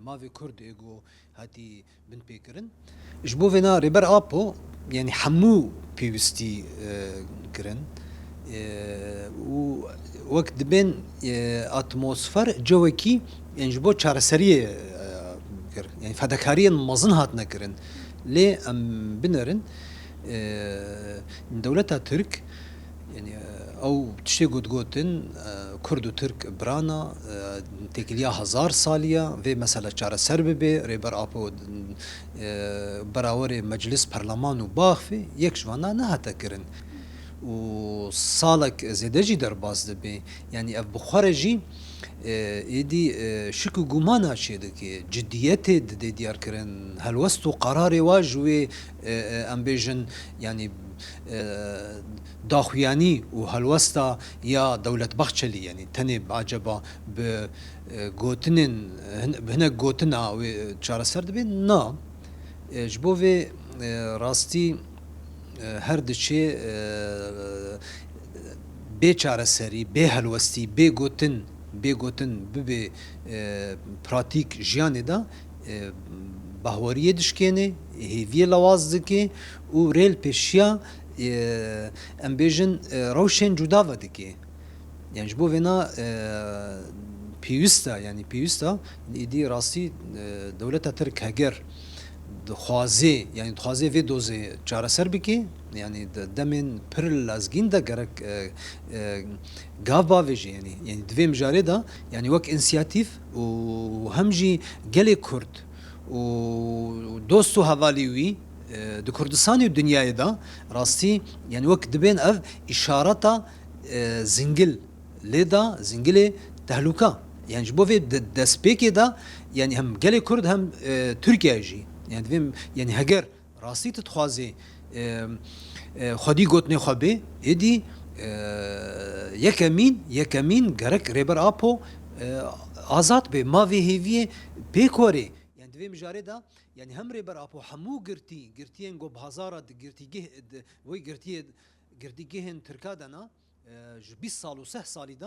مافي كرد ايجو هاتي بن بيكرن جبو فينا ريبر ابو يعني حمو بيوستي كرن و وقت دبن اتموسفر جوكي يعني جبو چارەسەریە كر يعني فداكاريا مزن هات نكرن ليه ام بنرن دولتها ترك يعني او تشتي قوتن كرد و ترك برانا تكليا 1000 سالية في مسألة چارە سەر ببي ريبر ابو براوري مجلس برلمان و باخفي يك جوانا نهاتا كرن و صالك زيدجي درباز دبي يعني اف بخارجي ايدي شكو قمانا شيدكي جديته دي ديار كرن هلوستو قراري واجوي ام بيجن يعني داخوياني وهلوستا يا دولة بخشلي يعني تاني بعجبا بغوتنين هنا غوتنا وشارة سرد بين نا جبوفي راستي هر دشي بي چارەسەری بي هەلوەستی بێ گوتن ببێ پراتیک ژیانێ دا باوەریە دشکێنێ هێڤیە لەواز دکێ و رێل پێشیا ئەم بێژن ڕەوشێن جوداڤە دکێ يعني ji bo vêna pêwîst e yani pêwîst e êdî rastî dewleta Tirk heger dixwaze yani dixwaze vê dozê çareser bike yani demên pir lezgîn de gerek gav bavê jî yani divê mijarê de yani wek însiyatîv û hem jî gelê Kurd û dost û hevalî wî di Kurdistanê û dinyayê de rastî yani wek dibên ev îşareta zingil lê da zingilê tehluka yani ji bo vê destpêkê de yani hem gelê Kurd hem Tirkiye jî yani divê yani heger rastî tu dixwazê xwedî gotinê xwe bê êdî yekemîn gerek rêber apo azad bê mavê hêviyê pêkorê yani divê mijarê de yani hem rêber apo hemû girtiyên gobhazara di girtîgehên Tirka de na ji 20 sal û 30 salî de